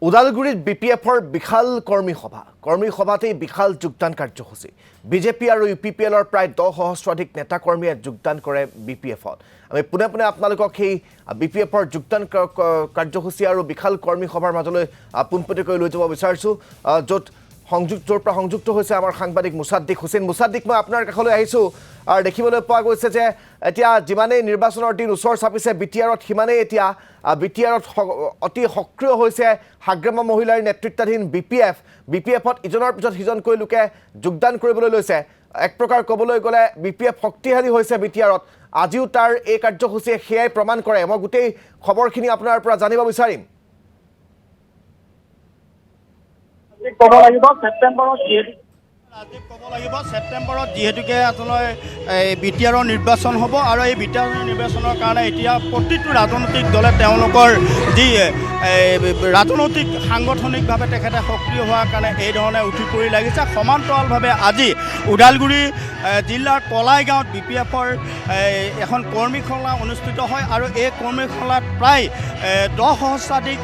ওদালগুৰিত বিপিএফৰ বিশাল কৰ্মী সভাতেই বিশাল যোগদান কাৰ্যসূচী বিজেপি আৰু ইউপিপিএলৰ প্ৰায় 10 সহস্ৰাধিক নেতা কৰ্মীয়ে যোগদান কৰে বিপিএফত আমি পুনে পুনে আপোনালোকক সেই বিপিএফৰ যোগদান কাৰ্যসূচী আৰু বিশাল কৰ্মী সভাৰ মাজলৈ পোনপটীয়াকৈ লৈ যাব বিচাৰিছো য'ত সংযুক্ত হৈছে আমাৰ সাংবাদিক মুছাদ্দিক হুছেইন মুছাদ্দিক মই আপোনাৰ কাষলৈ আহিছো আৰু দেখিবলৈ পোৱা গৈছে যে এতিয়া যিমানেই নিৰ্বাচনৰ দিন ওচৰ চাপিছে বিটিআৰত সিমানেই এতিয়া বিটিআৰত অতি সক্ৰিয় হৈছে হাগ্ৰামা মহিলাৰ নেতৃত্বাধীন বিপিএফত ইজনৰ পিছত সিজনকৈ লোকে যোগদান কৰিবলৈ লৈছে এক প্ৰকাৰ ক'বলৈ গ'লে বিপিএফ শক্তিশালী হৈছে বিটিআৰত আজিও তাৰ এই কাৰ্যসূচীয়ে সেয়াই প্ৰমাণ কৰে মই গোটেই খবৰখিনি আপোনাৰ পৰা জানিব বিচাৰিম ক'ব লাগিব ছেপ্টেম্বৰত যিহেতুকে আচলতে বিটিআৰৰ নিৰ্বাচন হ'ব আৰু এই বিটিআৰৰ নিৰ্বাচনৰ কাৰণে এতিয়া প্ৰতিটো ৰাজনৈতিক দলে তেওঁলোকৰ যি ৰাজনৈতিক সাংগঠনিকভাৱে তেখেতে সক্ৰিয় হোৱাৰ কাৰণে এই ধৰণে উঠি পৰি লাগিছে সমান্তৰালভাৱে আজি ওদালগুৰি জিলাৰ কলাইগাঁৱত বিপিএফৰ এখন কৰ্মীশালা অনুষ্ঠিত হয় আৰু এই কৰ্মীশালাত প্ৰায় 10 সহস্ৰাধিক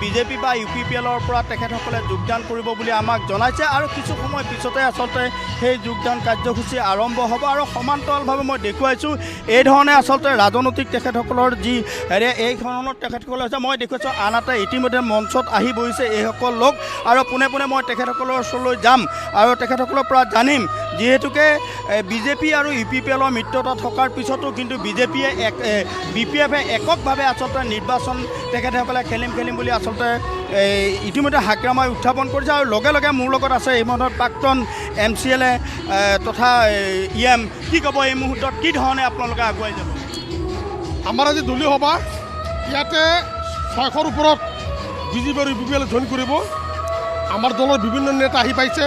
বিজেপি বা ইউপিপিএলৰ পৰা তেখেতসকলে যোগদান কৰিব বুলি আমাক জনাইছে আৰু কিছু সময় পিছতে আচলতে সেই যোগদান কাৰ্যসূচী আৰম্ভ হ'ব আৰু সমান্তৰালভাৱে মই দেখুৱাইছোঁ এই ধৰণে আচলতে ৰাজনৈতিক তেখেতসকলৰ যি এই ধৰণৰ তেখেতসকলে হৈছে মই দেখুৱাইছোঁ আনহাতে ইতিমধ্যে মঞ্চত আহি বহিছে এইসকল লোক আৰু পোনে পোনে মই তেখেতসকলৰ ওচৰলৈ যাম আৰু তেখেতসকলৰ পৰা জানিম যিহেতুকে বিজেপি আৰু ইউপিপিএলৰ মিত্ৰতা থকাৰ পিছতো কিন্তু বিপিএফে এককভাৱে আচলতে নিৰ্বাচন তেখেতসকলে খেলিম বুলি আচলতে ইতিমধ্যে হাগ্ৰামাই উত্থাপন কৰিছে আৰু লগে লগে মোৰ লগত আছে এই মুহূৰ্তত প্ৰাক্তন MCLA তথা EM কি ক'ব এই মুহূৰ্তত কি ধৰণে আপোনালোকে আগুৱাই যাব আমাৰ আজি দলীয় সভা ইয়াতে 600ৰ ওপৰত বিজেপি আৰু ইউপিপিএল জইন কৰিব আমাৰ দলৰ বিভিন্ন নেতা আহি পাইছে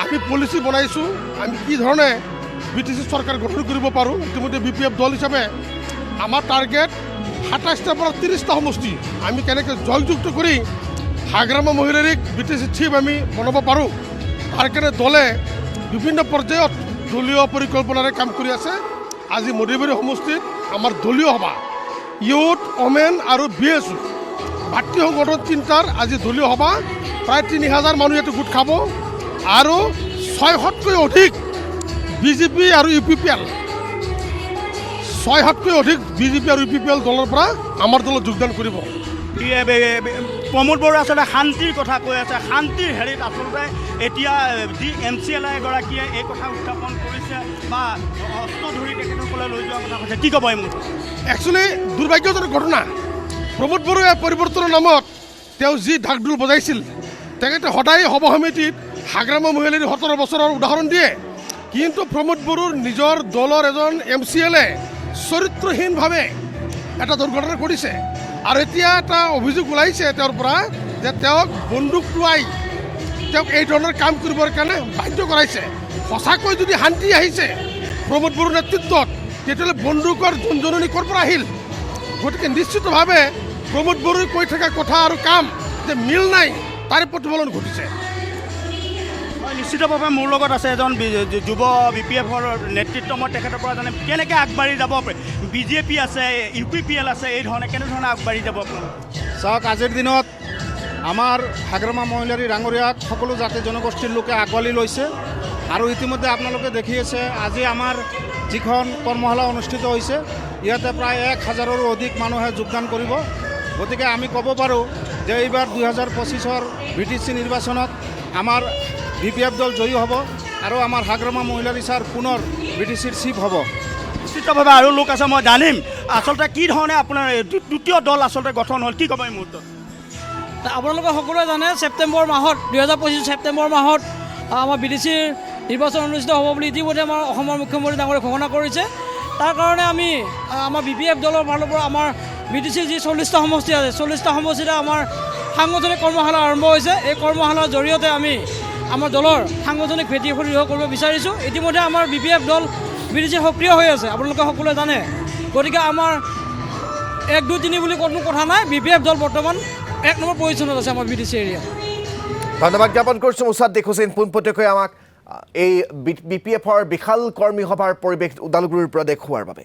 আমি পলিচি বনাইছোঁ আমি কি ধৰণে BTC চৰকাৰ গঠন কৰিব পাৰোঁ ইতিমধ্যে বিপিএফ দল হিচাপে আমাৰ টাৰ্গেট 27টাৰ পৰা 30টা সমষ্টি আমি কেনেকৈ জয়যুক্ত কৰি হাগ্ৰামা মহিলাৰীক BTC চিফ আমি বনাব পাৰোঁ তাৰ কাৰণে দলে বিভিন্ন পৰ্যায়ত দলীয় পৰিকল্পনাৰে কাম কৰি আছে আজি মধুবাৰী সমষ্টিত আমাৰ দলীয় সভা ইউথ ওমেন আৰু BSU ভাতৃ সংগঠন তিনিটাৰ আজি দলীয় সভা প্ৰায় 3000 মানুহ ইয়াতে গোট খাব আৰু 600তকৈ অধিক বিজেপি আৰু ইউপিপিএল 600তকৈ অধিক বিজেপি আৰু ইউপিপিএল দলৰ পৰা আমাৰ দলত যোগদান কৰিব প্ৰমোদ বৰুৱা আচলতে শান্তিৰ কথা কৈ আছে শান্তিৰ হেৰিত আচলতে এতিয়া যি MCLA এগৰাকীয়ে এই কথা উত্থাপন কৰিছে বা অস্ত্ৰ ধৰি তেখেতসকলে লৈ যোৱা কথা কৈছে কি ক'ব এই মুহূৰ্তত একচুৱেলি দুৰ্ভাগ্যজনক ঘটনা প্ৰমোদ বৰুৱাই পৰিৱৰ্তনৰ নামত তেওঁ যি ঢাক ঢোল বজাইছিল তেখেতে সদায় সভা সমিতিত হাগ্ৰামা মহিলাৰী 17 বছৰৰ উদাহৰণ দিয়ে কিন্তু প্ৰমোদ বড়োৰ নিজৰ দলৰ এজন MCLA চৰিত্ৰহীনভাৱে এটা দুৰ্ঘটনা কৰিছে আৰু এতিয়া এটা অভিযোগ ওলাইছে তেওঁৰ পৰা যে তেওঁক বন্দুক লোৱাই তেওঁক এই ধৰণৰ কাম কৰিবৰ কাৰণে বাধ্য কৰাইছে সঁচাকৈ যদি শান্তি আহিছে প্ৰমোদ বড়োৰ নেতৃত্বত তেতিয়াহ'লে বন্দুকৰ জনজননী ক'ৰ পৰা আহিল গতিকে নিশ্চিতভাৱে প্ৰমোদ বড়োই কৈ থকা কথা আৰু কাম যে মিল নাই তাৰে প্ৰতিফলন ঘটিছে নিশ্চিতভাৱে মোৰ লগত আছে এজন যুৱ বিপিএফৰ নেতৃত্ব মই তেখেতৰ পৰা জানিম কেনেকৈ আগবাঢ়ি যাব বিজেপি আছে ইউপিপিএল আছে এই ধৰণে কেনেধৰণে আগবাঢ়ি যাব চাওক আজিৰ দিনত আমাৰ হাগ্ৰামা মহিলাৰী ৰাঙৰীয়াক সকলো জাতি জনগোষ্ঠীৰ লোকে আঁকোৱালি লৈছে আৰু ইতিমধ্যে আপোনালোকে দেখি আছে আজি আমাৰ যিখন কৰ্মশালা অনুষ্ঠিত হৈছে ইয়াতে প্ৰায় 1000ৰো অধিক মানুহে যোগদান কৰিব গতিকে আমি ক'ব পাৰোঁ যে এইবাৰ 2025ৰ BTC নিৰ্বাচনত আমাৰ বিপিএফ দল জয়ী হ'ব আৰু আমাৰ হাগ্ৰামা মহিলাৰী ছাৰ পুনৰ BTCৰ চিফ হ'ব নিশ্চিতভাৱে আৰু লোক আছে মই জানিম আচলতে কি ধৰণে আপোনাৰ দ্বিতীয় দল আচলতে গঠন হ'ল কি ক'ব এই মুহূৰ্তত আপোনালোকে সকলোৱে জানে ছেপ্টেম্বৰ মাহত 2025 ছেপ্টেম্বৰ মাহত আমাৰ BTCৰ নিৰ্বাচন অনুষ্ঠিত হ'ব বুলি ইতিমধ্যে আমাৰ অসমৰ মুখ্যমন্ত্ৰী ডাঙৰে ঘোষণা কৰিছে তাৰ কাৰণে আমি আমাৰ বিপিএফ দলৰ ফালৰ পৰা আমাৰ BTCৰ যি 40টা সমষ্টি আছে 40টা সমষ্টিতে আমাৰ সাংগঠনিক কৰ্মশালা আৰম্ভ হৈছে এই কৰ্মশালাৰ জৰিয়তে আমি আমাৰ দলৰ সাংগঠনিক ভেটি দৃঢ় কৰিব বিচাৰিছোঁ ইতিমধ্যে আমাৰ বিপিএফ দল BTC সক্ৰিয় হৈ আছে আপোনালোকে সকলোৱে জানে গতিকে আমাৰ 1 2 3 বুলি কোনো কথা নাই বিপিএফ দল বৰ্তমান 1 নম্বৰ পজিশ্যনত আছে আমাৰ BTC এৰিয়া ধন্যবাদ জ্ঞাপন কৰিছোঁ মুছাদ্দিক হুছেইন পোনপটীয়াকৈ আমাক এই বিপিএফৰ বিশাল কৰ্মী সভাৰ পৰিৱেশ ওদালগুৰিৰ পৰা দেখুওৱাৰ বাবে